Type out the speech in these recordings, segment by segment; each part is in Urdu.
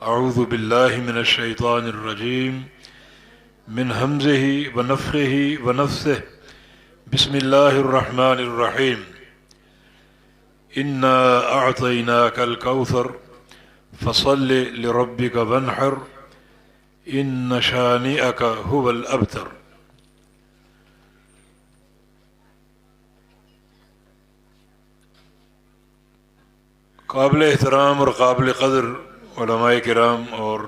اعوذ باللہ من الشیطان الرجیم من ہمزہ ونفخہ ونفثہ بسم اللہ الرحمن الرحیم انا اعطیناک الکوثر فصل لربک وانحر ان شانئک هو الابتر۔ قابل احترام اور قابل قدر علماء کرام اور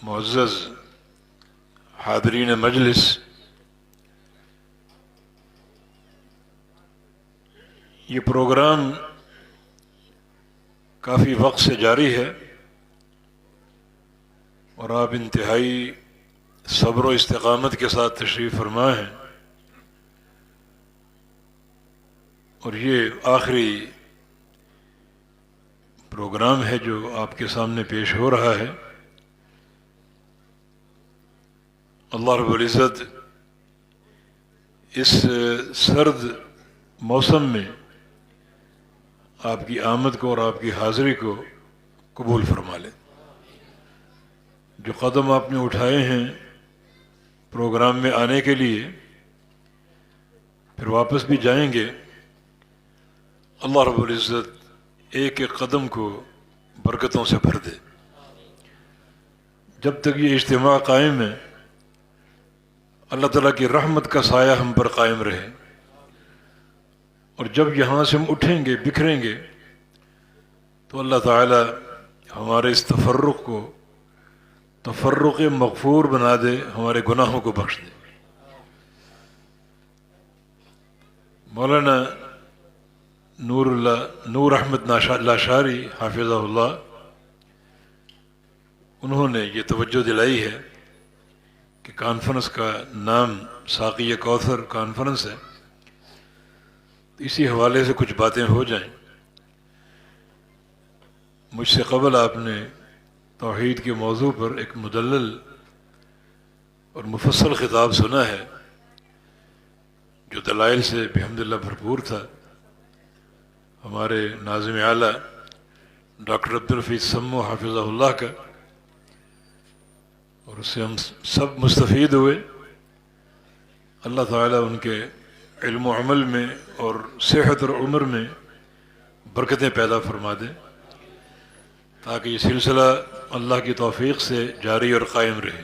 معزز حاضرین مجلس، یہ پروگرام کافی وقت سے جاری ہے اور آپ انتہائی صبر و استقامت کے ساتھ تشریف فرما ہیں، اور یہ آخری پروگرام ہے جو آپ کے سامنے پیش ہو رہا ہے۔ اللہ رب العزت اس سرد موسم میں آپ کی آمد کو اور آپ کی حاضری کو قبول فرما لے۔ جو قدم آپ نے اٹھائے ہیں پروگرام میں آنے کے لیے، پھر واپس بھی جائیں گے، اللہ رب العزت ایک ایک قدم کو برکتوں سے بھر دے۔ جب تک یہ اجتماع قائم ہے، اللہ تعالیٰ کی رحمت کا سایہ ہم پر قائم رہے، اور جب یہاں سے ہم اٹھیں گے، بکھریں گے، تو اللہ تعالیٰ ہمارے اس تفرق کو تفرق مغفور بنا دے، ہمارے گناہوں کو بخش دے۔ مولانا نور احمد لاشاری حافظہ اللہ، انہوں نے یہ توجہ دلائی ہے کہ کانفرنس کا نام ساقی کوثر کانفرنس ہے، اسی حوالے سے کچھ باتیں ہو جائیں۔ مجھ سے قبل آپ نے توحید کے موضوع پر ایک مدلل اور مفصل خطاب سنا ہے جو دلائل سے بحمدللہ بھرپور تھا۔ ہمارے ناظم اعلیٰ ڈاکٹر عبدالحفیظ سمو حافظہ اللہ کا، اور اس سے ہم سب مستفید ہوئے۔ اللہ تعالیٰ ان کے علم و عمل میں اور صحت اور عمر میں برکتیں پیدا فرما دے، تاکہ یہ سلسلہ اللہ کی توفیق سے جاری اور قائم رہے۔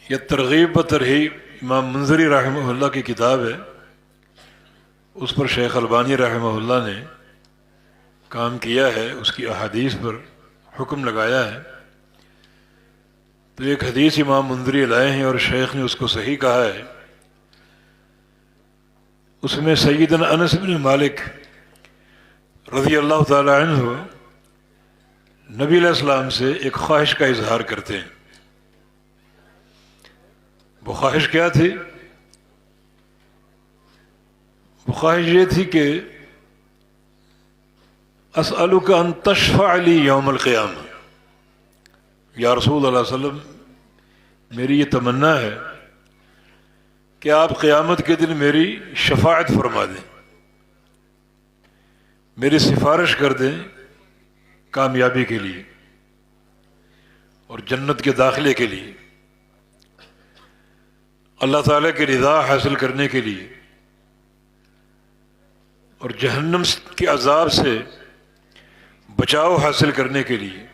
یہ ترغیب و ترہیب امام منذری رحمہ اللہ کی کتاب ہے، اس پر شیخ البانی رحمہ اللہ نے کام کیا ہے، اس کی احادیث پر حکم لگایا ہے۔ تو ایک حدیث امام منذری لائے ہیں اور شیخ نے اس کو صحیح کہا ہے۔ اس میں سیدنا انس بن مالک رضی اللہ تعالی عنہ نبی علیہ السلام سے ایک خواہش کا اظہار کرتے ہیں۔ وہ خواہش کیا تھی؟ وہ خواہش یہ تھی کہ اسألک ان تشفع لی یوم القیامہ، یا رسول اللہ صلی اللہ علیہ وسلم، میری یہ تمنا ہے کہ آپ قیامت کے دن میری شفاعت فرما دیں، میری سفارش کر دیں کامیابی کے لیے اور جنت کے داخلے کے لیے، اللہ تعالیٰ کی رضا حاصل کرنے کے لیے، اور جہنم کے عذاب سے بچاؤ حاصل کرنے کے لیے۔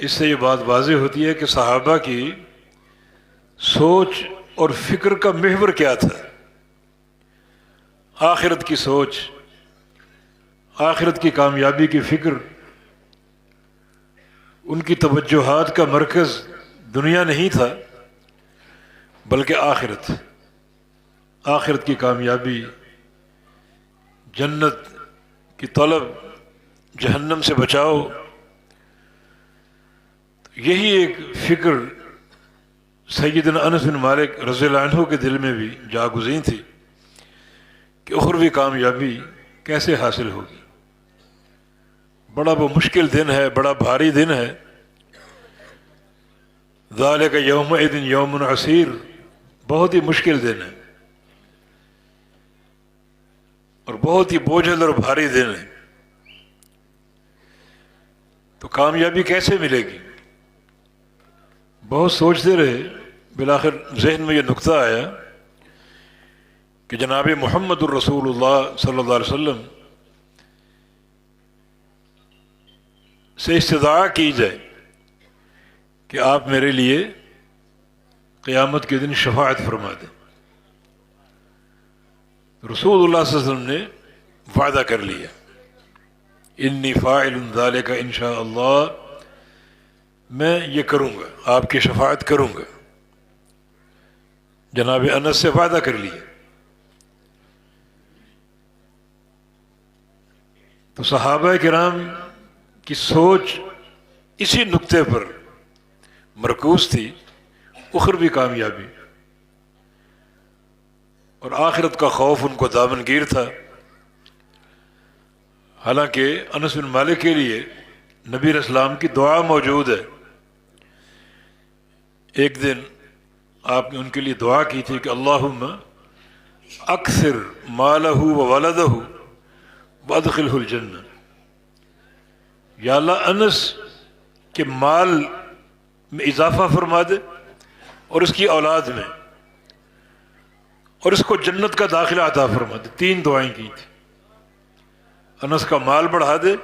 اس سے یہ بات واضح ہوتی ہے کہ صحابہ کی سوچ اور فکر کا محور کیا تھا۔ آخرت کی سوچ، آخرت کی کامیابی کی فکر، ان کی توجہات کا مرکز دنیا نہیں تھا بلکہ آخرت، آخرت کی کامیابی، جنت کی طلب، جہنم سے بچاؤ۔ یہی ایک فکر سیدنا انس بن مالک رضی اللہ عنہ کے دل میں بھی جاگزین تھی کہ اخروی کامیابی کیسے حاصل ہوگی۔ بڑا وہ مشکل دن ہے، بڑا بھاری دن ہے۔ ذالک یومئذ یوم عسیر، بہت ہی مشکل دن ہے، اور بہت ہی بوجھل اور بھاری دن ہے، تو کامیابی کیسے ملے گی؟ بہت سوچتے رہے، بالآخر ذہن میں یہ نقطہ آیا کہ جناب محمد الرسول اللہ صلی اللہ علیہ وسلم سے استدعا کی جائے کہ آپ میرے لیے قیامت کے دن شفاعت فرما دیں۔ رسول اللہ صلی اللہ علیہ وسلم نے وعدہ کر لیا، انی فاعل ذالک ان شاء اللہ، میں یہ کروں گا، آپ کی شفاعت کروں گا۔ جناب انس سے وعدہ کر لیا۔ تو صحابہ کرام کی سوچ اسی نقطے پر مرکوز تھی، اخروی کامیابی اور آخرت کا خوف ان کو دامنگیر تھا۔ حالانکہ انس بن مالک کے لیے نبی علیہ السلام کی دعا موجود ہے۔ ایک دن آپ نے ان کے لیے دعا کی تھی کہ اللہم اکثر مالہ و ولدہ وادخلہ الجنہ، یا اللہ انس کے مال میں اضافہ فرما دے اور اس کی اولاد میں، اور اس کو جنت کا داخلہ عطا فرما دے۔ 3 دعائیں کی تھی، انس کا مال بڑھا دے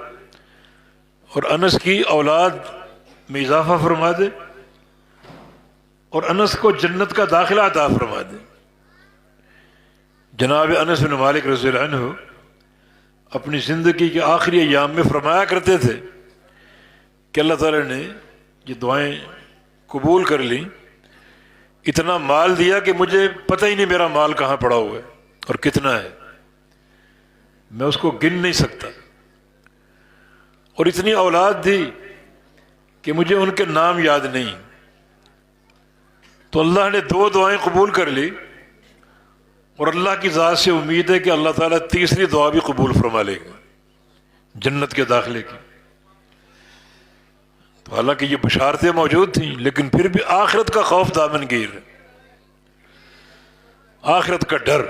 اور انس کی اولاد میں اضافہ فرما دے اور انس کو جنت کا داخلہ عطا فرما دے۔ جناب انس بن مالک رضی اللہ عنہ اپنی زندگی کے آخری ایام میں فرمایا کرتے تھے کہ اللہ تعالی نے یہ دعائیں قبول کر لیں، اتنا مال دیا کہ مجھے پتہ ہی نہیں میرا مال کہاں پڑا ہوا ہے اور کتنا ہے، میں اس کو گن نہیں سکتا، اور اتنی اولاد دی کہ مجھے ان کے نام یاد نہیں۔ تو اللہ نے 2 دعائیں قبول کر لی، اور اللہ کی ذات سے امید ہے کہ اللہ تعالیٰ تیسری دعا بھی قبول فرما لے گا، جنت کے داخلے کی۔ تو حالانکہ یہ بشارتیں موجود تھیں، لیکن پھر بھی آخرت کا خوف دامنگیر، آخرت کا ڈر۔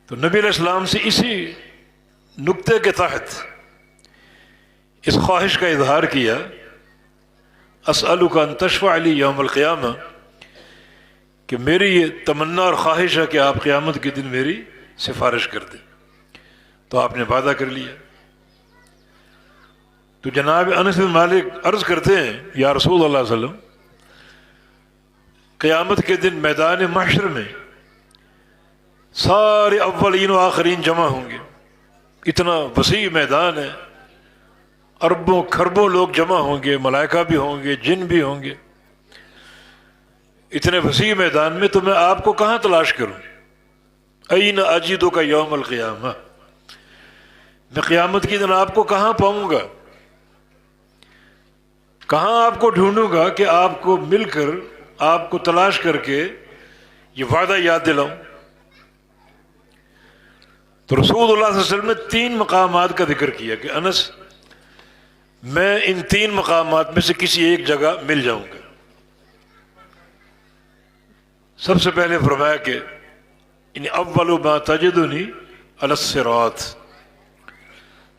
تو نبی علیہ السلام سے اسی نقطے کے تحت اس خواہش کا اظہار کیا، اسألک ان تشفع لی یوم القیامہ، کہ میری یہ تمنا اور خواہش ہے کہ آپ قیامت کے دن میری سفارش کر دیں۔ تو آپ نے وعدہ کر لیا۔ تو جناب انس بن مالک عرض کرتے ہیں، یا رسول اللہ صلی اللہ علیہ وسلم، قیامت کے دن میدان محشر میں سارے اولین و آخرین جمع ہوں گے، اتنا وسیع میدان ہے، اربوں کھربوں لوگ جمع ہوں گے، ملائکہ بھی ہوں گے، جن بھی ہوں گے، اتنے وسیع میدان میں تو میں آپ کو کہاں تلاش کروں؟ این اجدک یوم القیامہ، میں قیامت کے دن آپ کو کہاں پاؤں گا، کہاں آپ کو ڈھونڈوں گا کہ آپ کو مل کر، آپ کو تلاش کر کے یہ وعدہ یاد دلاؤں؟ تو رسول اللہ صلی اللہ علیہ وسلم نے 3 مقامات کا ذکر کیا کہ انس، میں ان 3 مقامات میں سے کسی ایک جگہ مل جاؤں گا۔ سب سے پہلے فرمایا کہ ان اول ما تجدنی علی الصراط،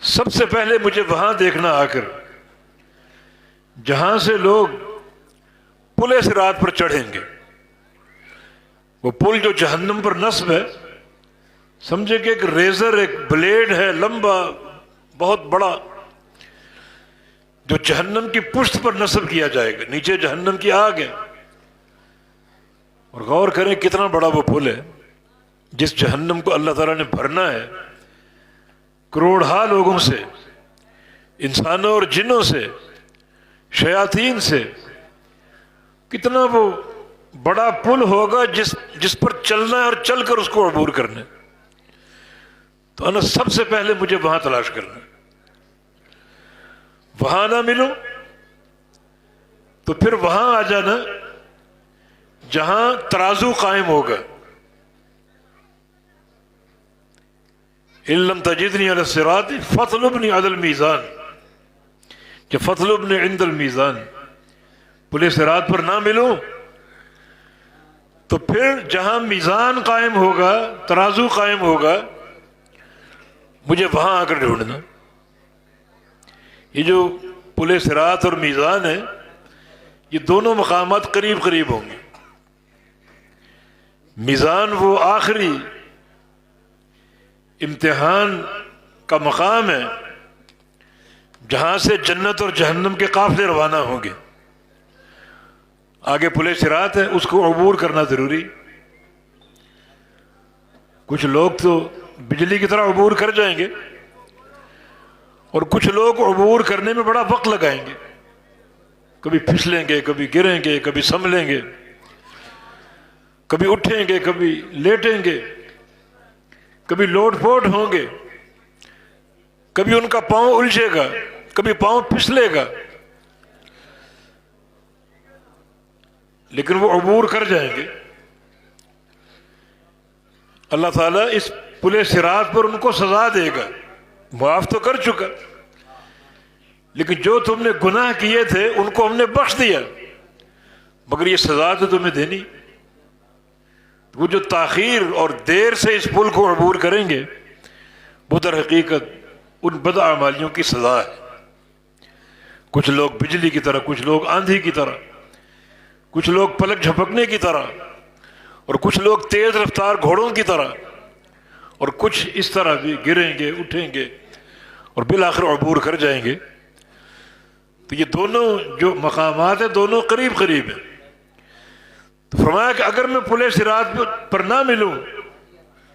سب سے پہلے مجھے وہاں دیکھنا آ کر جہاں سے لوگ پل صراط پر چڑھیں گے۔ وہ پل جو جہنم پر نصب ہے، سمجھے کہ ایک ریزر، ایک بلیڈ ہے لمبا بہت بڑا، جو جہنم کی پشت پر نصب کیا جائے گا، نیچے جہنم کی آگ ہے۔ اور غور کریں کتنا بڑا وہ پل ہے جس جہنم کو اللہ تعالیٰ نے بھرنا ہے کروڑہا لوگوں سے، انسانوں اور جنوں سے، شیاطین سے۔ کتنا وہ بڑا پل ہوگا جس پر چلنا ہے اور چل کر اس کو عبور کرنا ہے۔ تو انا سب سے پہلے مجھے وہاں تلاش کرنا ہے، وہاں نہ ملوں تو پھر وہاں آ جانا جہاں ترازو قائم ہوگا۔ ان لم تجدنی علی الصراط فاطلبنی علی المیزان، کہ فاطلبنی عند المیزان، پل صراط پر نہ ملوں تو پھر جہاں میزان قائم ہوگا، ترازو قائم ہوگا، مجھے وہاں آ کر ڈھونڈنا۔ یہ جو پل صراط اور میزان ہے، یہ دونوں مقامات قریب قریب ہوں گے۔ میزان وہ آخری امتحان کا مقام ہے جہاں سے جنت اور جہنم کے قافلے روانہ ہوں گے۔ آگے پل صراط ہے، اس کو عبور کرنا ضروری۔ کچھ لوگ تو بجلی کی طرح عبور کر جائیں گے، اور کچھ لوگ عبور کرنے میں بڑا وقت لگائیں گے، کبھی پھسلیں گے، کبھی گریں گے، کبھی سنبھلیں گے، کبھی اٹھیں گے، کبھی لیٹیں گے، کبھی لوٹ پوٹ ہوں گے، کبھی ان کا پاؤں الجھے گا، کبھی پاؤں پھسلے گا، لیکن وہ عبور کر جائیں گے۔ اللہ تعالیٰ اس پل صراط پر ان کو سزا دے گا، معاف تو کر چکا، لیکن جو تم نے گناہ کیے تھے ان کو ہم نے بخش دیا، مگر یہ سزا تو تمہیں دینی۔ وہ جو تاخیر اور دیر سے اس پل کو عبور کریں گے، وہ در حقیقت ان بدعمالیوں کی سزا ہے۔ کچھ لوگ بجلی کی طرح، کچھ لوگ آندھی کی طرح، کچھ لوگ پلک جھپکنے کی طرح، اور کچھ لوگ تیز رفتار گھوڑوں کی طرح، اور کچھ اس طرح بھی گریں گے، اٹھیں گے، اور بالآخر عبور کر جائیں گے۔ تو یہ دونوں جو مقامات ہیں دونوں قریب قریب ہیں۔ تو فرمایا کہ اگر میں پل صراط پر نہ ملوں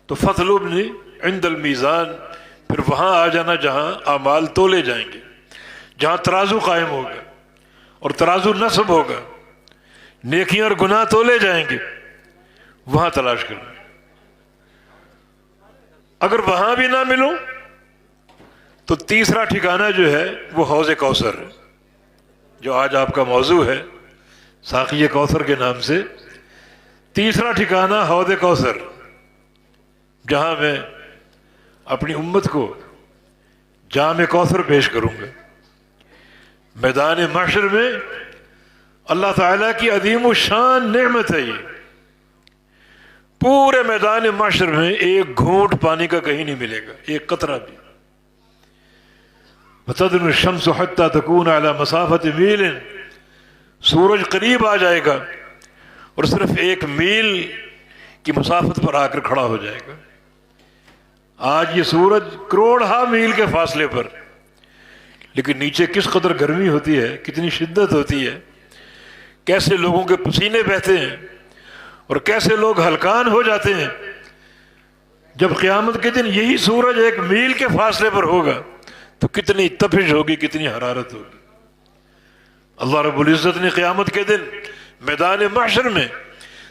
تو فاطلبنی عند المیزان، پھر وہاں آ جانا جہاں اعمال تولے جائیں گے، جہاں ترازو قائم ہوگا اور ترازو نصب ہوگا، نیکیاں اور گناہ تولے جائیں گے، وہاں تلاش کرنا۔ اگر وہاں بھی نہ ملوں تو تیسرا ٹھکانہ جو ہے وہ حوض کوثر ہے، جو آج آپ کا موضوع ہے، ساقی کوثر کے نام سے۔ تیسرا ٹھکانہ حوض کوثر، جہاں میں اپنی امت کو جام کوثر پیش کروں گا۔ میدان محشر میں اللہ تعالیٰ کی عظیم الشان نعمت ہے یہ۔ پورے میدان محشر میں ایک گھونٹ پانی کا کہیں نہیں ملے گا، ایک قطرہ بھی۔ وَتَدْنُ الشَّمْسُ حَتَّى تَكُونَ عَلَى مَسَافَةِ مِيلٍ، سورج قریب آ جائے گا اور صرف ایک میل کی مسافت پر آ کر کھڑا ہو جائے گا۔ آج یہ سورج کروڑہا میل کے فاصلے پر، لیکن نیچے کس قدر گرمی ہوتی ہے، کتنی شدت ہوتی ہے، کیسے لوگوں کے پسینے بہتے ہیں اور کیسے لوگ ہلکان ہو جاتے ہیں۔ جب قیامت کے دن یہی سورج ایک میل کے فاصلے پر ہوگا تو کتنی تپش ہوگی، کتنی حرارت ہوگی۔ اللہ رب العزت نے قیامت کے دن میدان محشر میں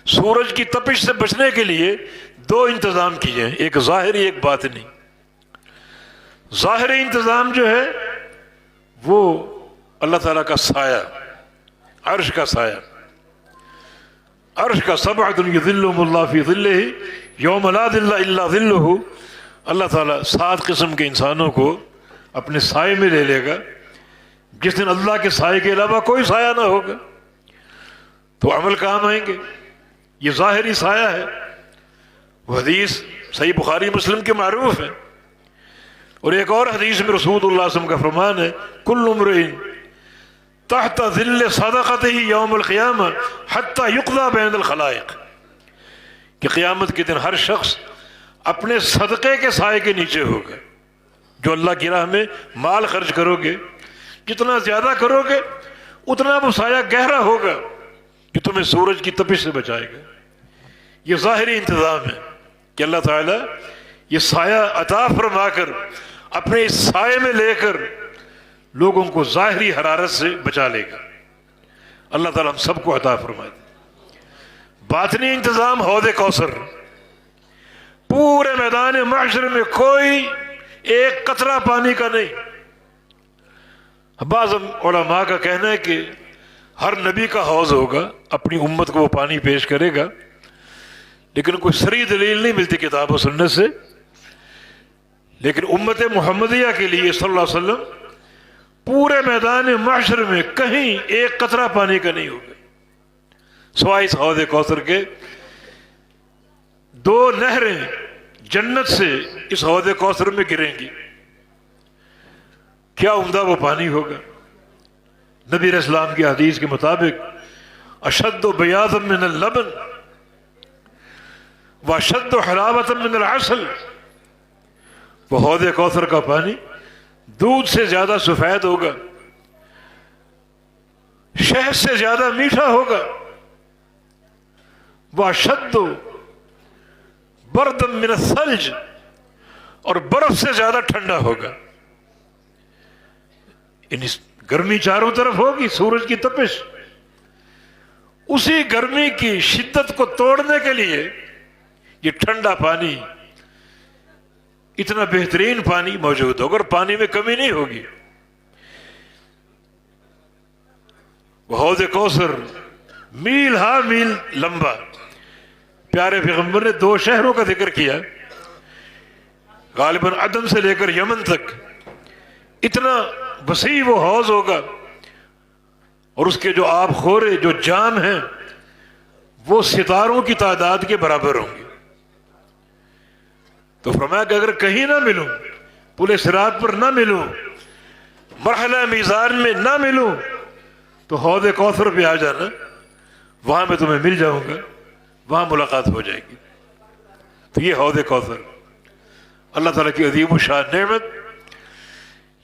سورج کی تپش سے بچنے کے لیے دو انتظام کیے ہیں، ایک ظاہری ایک باطنی۔ ظاہری انتظام جو ہے وہ اللہ تعالیٰ کا سایہ، عرش کا سایہ، عرش کا سبعۃ یظلهم اللہ فی ظلہ یوم لا ظل الا ظلہ۔ اللہ تعالیٰ 7 قسم کے انسانوں کو اپنے سائے میں لے لے گا جس دن اللہ کے سائے کے علاوہ کوئی سایہ نہ ہوگا، تو عمل کام آئیں گے۔ یہ ظاہری سایہ ہے، وہ حدیث صحیح بخاری مسلم کے معروف ہے۔ اور ایک اور حدیث میں رسول اللہ صلی اللہ علیہ وسلم کا فرمان ہے، کل امرئ تحت ظل صدقتہ یوم القیامہ حتی یقضی بین الخلائق، کہ قیامت کے دن ہر شخص اپنے صدقے کے سائے کے نیچے ہوگا۔ جو اللہ کی راہ میں مال خرچ کرو گے، جتنا زیادہ کرو گے اتنا وہ سایہ گہرا ہوگا کہ تمہیں سورج کی تپش سے بچائے گا۔ یہ ظاہری انتظام ہے کہ اللہ تعالیٰ یہ سایہ عطا فرما کر اپنے اس سائے میں لے کر لوگوں کو ظاہری حرارت سے بچا لے گا۔ اللہ تعالیٰ ہم سب کو عطا فرما دے۔ باطنی انتظام حوض کوثر، پورے میدان محشر میں کوئی ایک قطرہ پانی کا نہیں۔ بعض علماء کا کہنا ہے کہ ہر نبی کا حوض ہوگا، اپنی امت کو وہ پانی پیش کرے گا، لیکن کوئی صریح دلیل نہیں ملتی کتاب و سنت سے۔ لیکن امت محمدیہ کے لیے صلی اللہ علیہ وسلم پورے میدان محشر میں کہیں ایک قطرہ پانی کا نہیں ہوگا، سوائے اس حوض کوثر کے 2 نہریں جنت سے اس حوض کوثر میں گریں گی. کیا عمدہ وہ پانی ہوگا. نبی علیہ السلام کی حدیث کے مطابق اشد بیاضا من اللبن واشد حلاوة من العسل. وہ حوض کوثر کا پانی دودھ سے زیادہ سفید ہوگا، شہد سے زیادہ میٹھا ہوگا. واشد بردا من الثلج، اور برف سے زیادہ ٹھنڈا ہوگا. گرمی چاروں طرف ہوگی، سورج کی تپش. اسی گرمی کی شدت کو توڑنے کے لیے یہ ٹھنڈا پانی، اتنا بہترین پانی موجود ہوگا، اور پانی میں کمی نہیں ہوگی. وہ حوض کوثر میل ہا میل لمبا. پیارے پیغمبر نے 2 شہروں کا ذکر کیا، غالباً عدن سے لے کر یمن تک. اتنا وسیع وہ حوض ہوگا، اور اس کے جو آب خورے، جو جام ہیں، وہ ستاروں کی تعداد کے برابر ہوں گے. تو فرمایا کہ اگر کہیں نہ ملوں، پل صراط پر نہ ملوں، مرحلہ میزان میں نہ ملوں، تو حوض کوثر پہ آ جانا، وہاں میں تمہیں مل جاؤں گا، وہاں ملاقات ہو جائے گی. تو یہ حوض کوثر اللہ تعالیٰ کی عظیم الشان نعمت.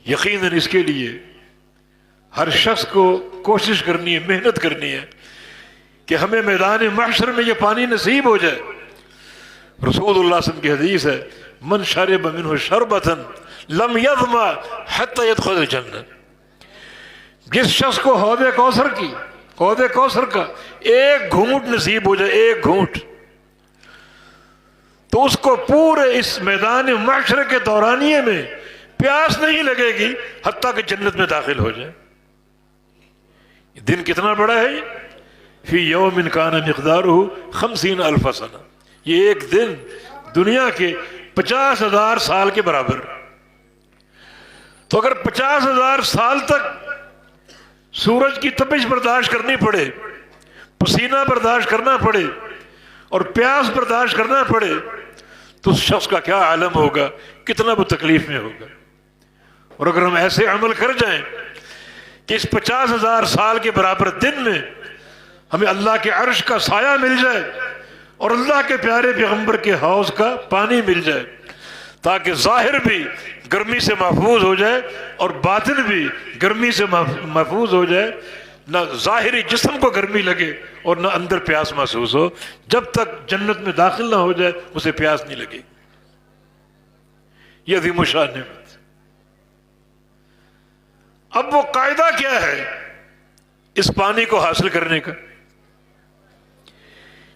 یقیناً اس کے لیے ہر شخص کو کوشش کرنی ہے، محنت کرنی ہے کہ ہمیں میدان محشر میں یہ پانی نصیب ہو جائے. رسول اللہ صلی اللہ علیہ وسلم کی حدیث ہے، من شرب منہ شربۃ لم یظمأ حتی یدخل الجنہ. جس شخص کو حوض کوثر کا ایک گھونٹ نصیب ہو جائے، ایک گھونٹ، تو اس کو پورے اس میدان محشر کے دورانیے میں پیاس نہیں لگے گی حتیٰ کہ جنت میں داخل ہو جائے. یہ دن کتنا بڑا ہے. فی یوم کان مقدارہ 50,000 سنہ. یہ ایک دن دنیا کے 50,000 سال کے برابر. تو اگر 50,000 سال تک سورج کی تپش برداشت کرنی پڑے، پسینہ برداشت کرنا پڑے، اور پیاس برداشت کرنا پڑے، تو اس شخص کا کیا عالم ہوگا، کتنا وہ تکلیف میں ہوگا. اور اگر ہم ایسے عمل کر جائیں کہ اس 50,000 سال کے برابر دن میں ہمیں اللہ کے عرش کا سایہ مل جائے، اور اللہ کے پیارے پیغمبر کے حوض کا پانی مل جائے، تاکہ ظاہر بھی گرمی سے محفوظ ہو جائے اور باطن بھی گرمی سے محفوظ ہو جائے، نہ ظاہری جسم کو گرمی لگے اور نہ اندر پیاس محسوس ہو. جب تک جنت میں داخل نہ ہو جائے اسے پیاس نہیں لگے. یہ عظیم الشان نعمت. اب وہ قاعدہ کیا ہے اس پانی کو حاصل کرنے کا؟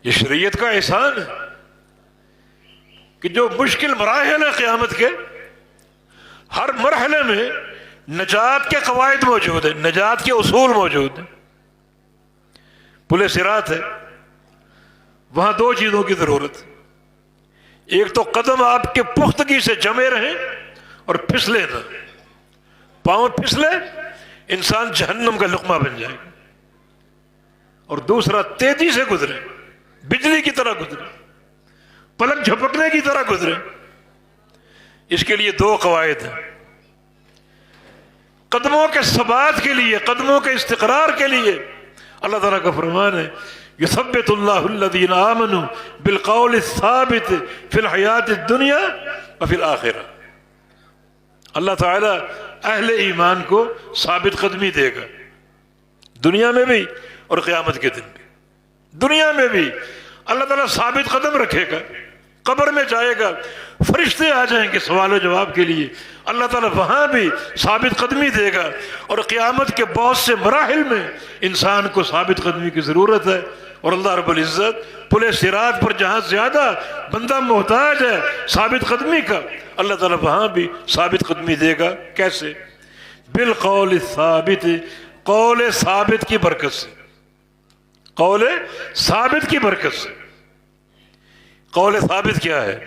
یہ شریعت کا احسان ہے کہ جو مشکل مراحل ہیں قیامت کے، ہر مرحلے میں نجات کے قواعد موجود ہیں، نجات کے اصول موجود ہیں. پل صراط ہے، وہاں 2 چیزوں کی ضرورت ہے. ایک تو قدم آپ کے پختگی سے جمے رہیں اور پھسلے نہ. پاؤں پھسلے انسان جہنم کا لقمہ بن جائے گا. اور دوسرا تیزی سے گزرے، بجلی کی طرح گزرے، پلک جھپکنے کی طرح گزرے. اس کے لیے 2 قواعد ہیں. قدموں کے ثبات کے لیے، قدموں کے استقرار کے لیے اللہ تعالیٰ کا فرمان ہے، یثبت اللہ الذین آمنوا بالقول الثابت فی الحیات الدنیا وفی الآخرہ. اللہ تعالیٰ اہل ایمان کو ثابت قدمی دے گا، دنیا میں بھی اور قیامت کے دن بھی. دنیا میں بھی اللہ تعالیٰ ثابت قدم رکھے گا. قبر میں جائے گا، فرشتے آ جائیں گے سوال و جواب کے لیے، اللہ تعالیٰ وہاں بھی ثابت قدمی دے گا. اور قیامت کے بہت سے مراحل میں انسان کو ثابت قدمی کی ضرورت ہے. اور اللہ رب العزت پل صراط پر جہاں زیادہ بندہ محتاج ہے ثابت قدمی کا، اللہ تعالیٰ وہاں بھی ثابت قدمی دے گا. کیسے؟ بالقول الثابت، قول ثابت کی برکت سے. قول ثابت کی برکت سے. قول ثابت کیا ہے؟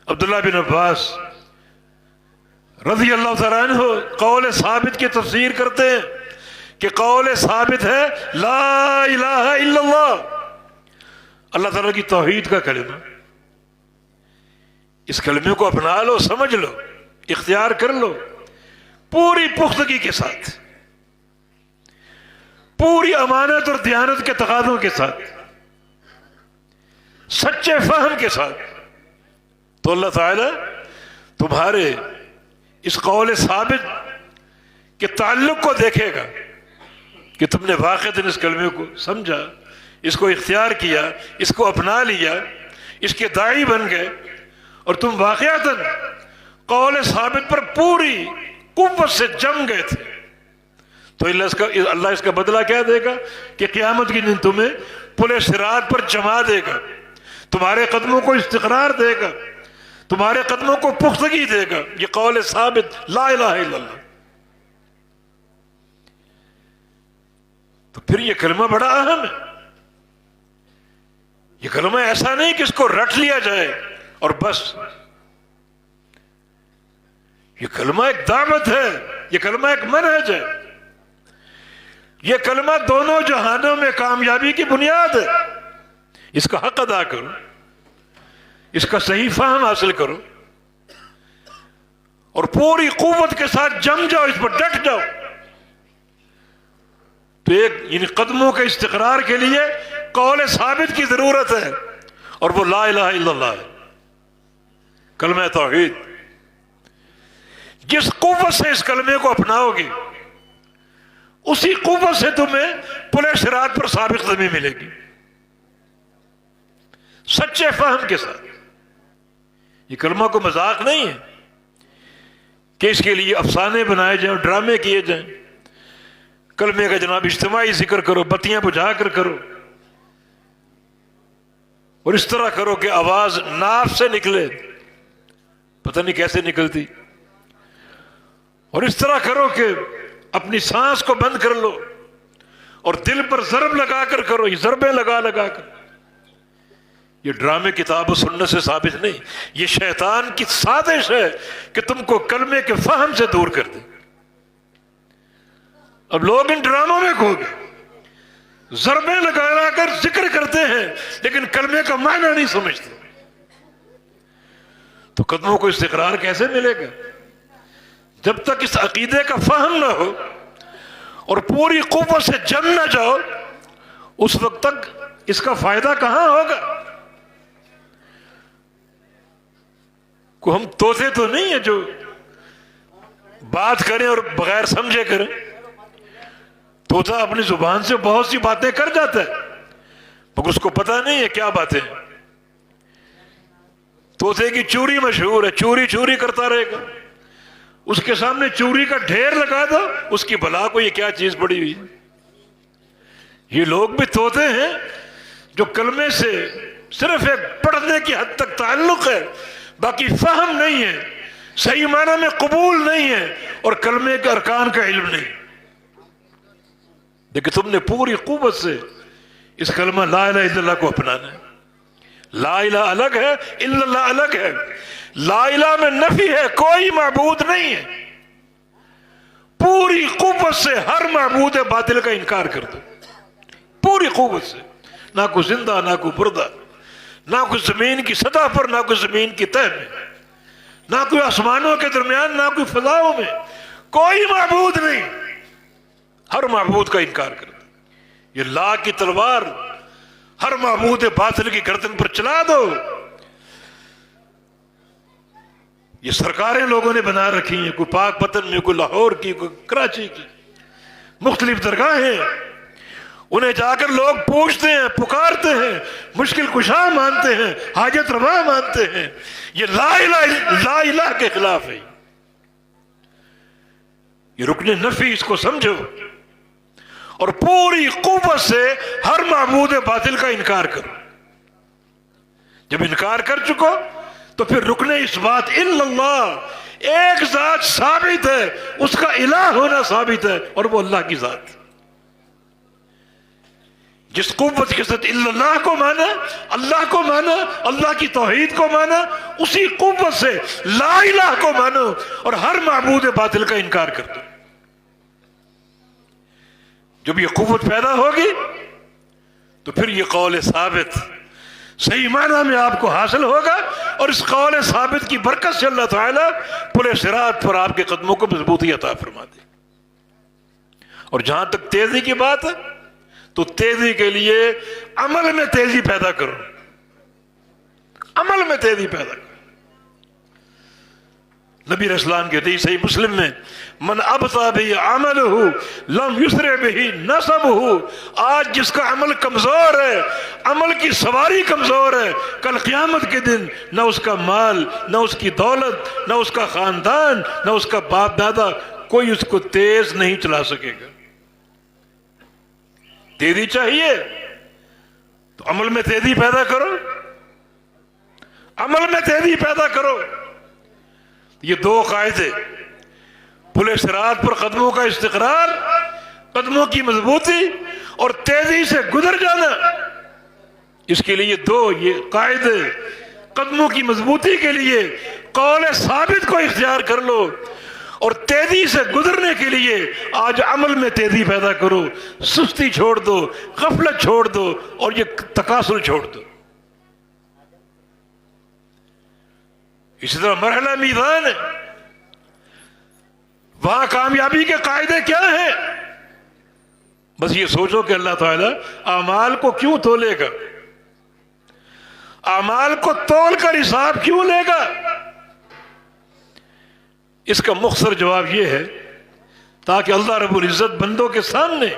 عبداللہ بن عباس رضی اللہ تعالیٰ عنہ قول ثابت کی تفسیر کرتے ہیں کہ قول ثابت ہے لا الہ الا اللہ، اللہ تعالیٰ کی توحید کا کلمہ. اس کلمے کو اپنا لو، سمجھ لو، اختیار کر لو پوری پختگی کے ساتھ، پوری امانت اور دیانت کے تقاضوں کے ساتھ، سچے فہم کے ساتھ، تو اللہ تعالی تمہارے اس قول ثابت کے تعلق کو دیکھے گا کہ تم نے واقعتاً اس کلمے کو سمجھا، اس کو اختیار کیا، اس کو اپنا لیا، اس کے داعی بن گئے، اور تم واقعتاً قول ثابت پر پوری قوت سے جم گئے تھے، تو اللہ اس کا بدلہ کیا دے گا کہ قیامت کے دن تمہیں پل صراط پر جما دے گا، تمہارے قدموں کو استقرار دے گا، تمہارے قدموں کو پختگی دے گا، یہ قول ثابت لا الہ الا اللہ۔ تو پھر یہ کلمہ بڑا اہم ہے، یہ کلمہ ایسا نہیں کہ اس کو رٹ لیا جائے اور بس، یہ کلمہ ایک دعوت ہے، یہ کلمہ ایک منہج ہے، یہ کلمہ دونوں جہانوں میں کامیابی کی بنیاد ہے۔ اس کا حق ادا کرو، اس کا صحیح فہم حاصل کرو، اور پوری قوت کے ساتھ جم جاؤ، اس پر ڈٹ جاؤ۔ تو ایک یعنی قدموں کے استقرار کے لیے قول ثابت کی ضرورت ہے، اور وہ لا الہ الا اللہ ہے، کلمہ توحید۔ جس قوت سے اس کلمے کو اپناؤ گے اسی قوت سے تمہیں پل صراط پر ثابت قدمی ملے گی، سچے فہم کے ساتھ۔ یہ کلمہ کو مذاق نہیں ہے کہ اس کے لیے افسانے بنائے جائیں، ڈرامے کیے جائیں۔ کلمے کا جناب اجتماعی ذکر کرو، بتیاں بجھا کر کرو، اور اس طرح کرو کہ آواز ناف سے نکلے، پتہ نہیں کیسے نکلتی، اور اس طرح کرو کہ اپنی سانس کو بند کر لو اور دل پر ضرب لگا کر کرو، یہ ضربیں لگا لگا کر۔ یہ ڈرامے کتاب و سنت سے ثابت نہیں، یہ شیطان کی سازش ہے کہ تم کو کلمے کے فہم سے دور کر دے۔ اب لوگ ان ڈراموں میں کھو گئے، ضربیں لگا کر ذکر کرتے ہیں لیکن کلمے کا معنی نہیں سمجھتے۔ تو قدموں کو استقرار کیسے ملے گا جب تک اس عقیدے کا فہم نہ ہو اور پوری قوت سے جم نہ جاؤ؟ اس وقت تک اس کا فائدہ کہاں ہوگا؟ کو ہم طوطے تو نہیں ہیں جو بات کریں اور بغیر سمجھے کریں۔ طوطا اپنی زبان سے بہت سی باتیں کر جاتا ہے مگر اس کو پتہ نہیں ہے کیا باتیں ہیں۔ طوطے کی چوری مشہور ہے، چوری چوری کرتا رہے گا، اس کے سامنے چوری کا ڈھیر لگا دو، اس کی بلا کو یہ کیا چیز پڑی ہوئی۔ یہ لوگ بھی طوطے ہیں جو کلمے سے صرف ایک پڑھنے کی حد تک تعلق ہے، باقی فہم نہیں ہے، صحیح معنی میں قبول نہیں ہے، اور کلمے کے ارکان کا علم نہیں۔ لیکن تم نے پوری قوت سے اس کلمہ لا الہ الا اللہ کو اپنانا ہے۔ لا الہ الگ ہے، الا اللہ الگ ہے۔ لا الہ میں نفی ہے، کوئی معبود نہیں ہے۔ پوری قوت سے ہر معبود باطل کا انکار کر دو، پوری قوت سے، نہ کوئی زندہ نہ کوئی مردہ، نہ کوئی زمین کی سطح پر نہ کوئی زمین کی تہہ میں، نہ کوئی آسمانوں کے درمیان نہ کوئی فضاؤں میں، کوئی معبود نہیں، ہر معبود کا انکار کر دو۔ یہ لا کی تلوار ہر معبود باطل کی گردن پر چلا دو۔ یہ سرکاریں لوگوں نے بنا رکھی ہیں، کوئی پاک پتن میں، کوئی لاہور کی، کوئی کراچی کی، مختلف درگاہیں، انہیں جا کر لوگ پوچھتے ہیں، پکارتے ہیں، مشکل کشا مانتے ہیں، حاجت روا مانتے ہیں۔ یہ لا الہ کے خلاف ہے، یہ رکن نفی، اس کو سمجھو، اور پوری قوت سے ہر معبود باطل کا انکار کرو۔ جب انکار کر چکو تو پھر رکن اس بات الا اللہ، ایک ذات ثابت ہے، اس کا الہ ہونا ثابت ہے، اور وہ اللہ کی ذات۔ جس قوت کے ساتھ الا اللہ کو مانا، اللہ کو مانا، اللہ کی توحید کو مانا، اسی قوت سے لا الہ کو مانو اور ہر معبود باطل کا انکار کر دو۔ جب یہ قوت پیدا ہوگی تو پھر یہ قول ثابت صحیح معنی میں آپ کو حاصل ہوگا، اور اس قول ثابت کی برکت سے اللہ تعالیٰ پل صراط پر آپ کے قدموں کو مضبوطی عطا فرما دے۔ اور جہاں تک تیزی کی بات ہے تو تیزی کے لیے عمل میں تیزی پیدا کرو، عمل میں تیزی پیدا کرو۔ نبی علیہ السلام کے حدیث صحیح مسلم میں من ابطأ به عمله لم يسرع به نسبه، آج جس کا عمل کمزور ہے، عمل کی سواری کمزور ہے، کل قیامت کے دن نہ اس کا مال، نہ اس کی دولت، نہ اس کا خاندان، نہ اس کا باپ دادا، کوئی اس کو تیز نہیں چلا سکے گا۔ تیزی چاہیے تو عمل میں تیزی پیدا کرو، عمل میں تیزی پیدا کرو۔ یہ دو قاعدے، پل صراط پر قدموں کا استقرار، قدموں کی مضبوطی اور تیزی سے گزر جانا، اس کے لیے دو یہ قاعدے، قدموں کی مضبوطی کے لیے قول ثابت کو اختیار کر لو، اور تیزی سے گزرنے کے لیے آج عمل میں تیزی پیدا کرو، سستی چھوڑ دو، غفلت چھوڑ دو، اور یہ تکاسل چھوڑ دو۔ اسی طرح مرحلہ میزان ہے، وہاں کامیابی کے قاعدے کیا ہیں؟ بس یہ سوچو کہ اللہ تعالیٰ اعمال کو کیوں تولے گا، اعمال کو تول کر حساب کیوں لے گا؟ اس کا مختصر جواب یہ ہے تاکہ اللہ رب العزت بندوں کے سامنے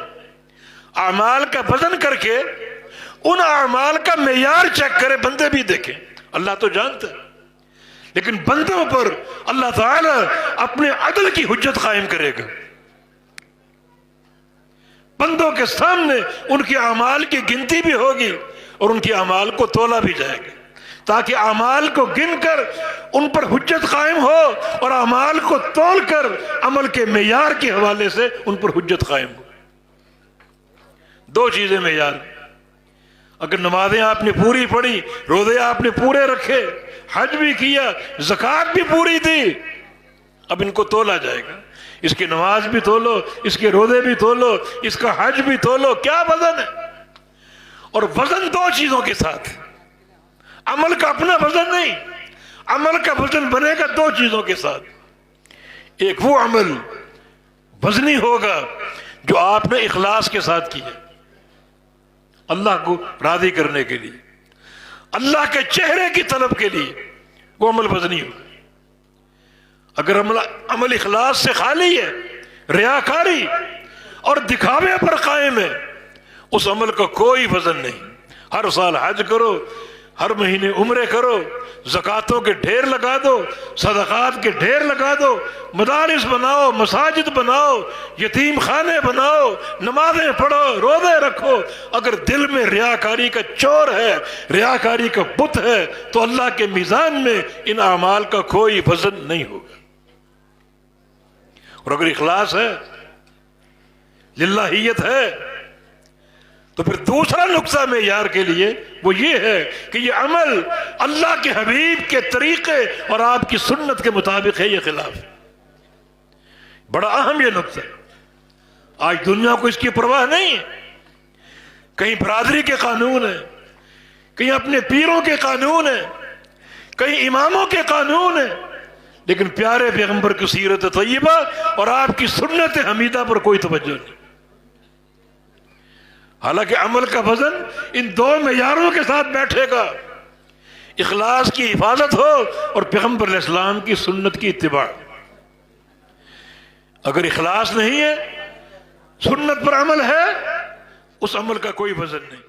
اعمال کا وزن کر کے ان اعمال کا معیار چیک کرے، بندے بھی دیکھیں۔ اللہ تو جانتا ہے، لیکن بندوں پر اللہ تعالیٰ اپنے عدل کی حجت قائم کرے گا۔ بندوں کے سامنے ان کے اعمال کی گنتی بھی ہوگی اور ان کے اعمال کو تولا بھی جائے گا، تاکہ اعمال کو گن کر ان پر حجت قائم ہو اور اعمال کو تول کر عمل کے معیار کے حوالے سے ان پر حجت قائم ہو۔ دو چیزیں معیار، اگر نمازیں آپ نے پوری پڑھی، روزے آپ نے پورے رکھے، حج بھی کیا، زکوٰۃ بھی پوری دی، اب ان کو تولا جائے گا۔ اس کی نماز بھی تولو، اس کے روزے بھی تولو، اس کا حج بھی تولو، کیا وزن ہے؟ اور وزن دو چیزوں کے ساتھ، عمل کا اپنا وزن نہیں، عمل کا وزن بنے گا دو چیزوں کے ساتھ۔ ایک وہ عمل وزنی ہوگا جو آپ نے اخلاص کے ساتھ کیا، اللہ کو راضی کرنے کے لیے، اللہ کے چہرے کی طلب کے لیے، وہ عمل وزنی ہوگا۔ اگر عمل اخلاص سے خالی ہے، ریاکاری اور دکھاوے پر قائم ہے، اس عمل کا کوئی وزن نہیں۔ ہر سال حج کرو، ہر مہینے عمرے کرو، زکاتوں کے ڈھیر لگا دو، صدقات کے ڈھیر لگا دو، مدارس بناؤ، مساجد بناؤ، یتیم خانے بناؤ، نمازیں پڑھو، روزے رکھو، اگر دل میں ریاکاری کا چور ہے، ریاکاری کا بت ہے، تو اللہ کے میزان میں ان اعمال کا کوئی وزن نہیں ہوگا۔ اور اگر اخلاص ہے، للہیت ہے، تو پھر دوسرا نقطہ معیار کے لیے وہ یہ ہے کہ یہ عمل اللہ کے حبیب کے طریقے اور آپ کی سنت کے مطابق ہے، یہ خلاف ہے۔ بڑا اہم یہ نقطہ ہے۔ آج دنیا کو اس کی پرواہ نہیں ہے، کہیں برادری کے قانون ہیں، کہیں اپنے پیروں کے قانون ہیں، کہیں اماموں کے قانون ہیں، لیکن پیارے پیغمبر کی سیرت طیبہ اور آپ کی سنت حمیدہ پر کوئی توجہ نہیں۔ حالانکہ عمل کا وزن ان دو معیاروں کے ساتھ بیٹھے گا، اخلاص کی حفاظت ہو اور پیغمبر علیہ السلام کی سنت کی اتباع۔ اگر اخلاص نہیں ہے، سنت پر عمل ہے، اس عمل کا کوئی وزن نہیں۔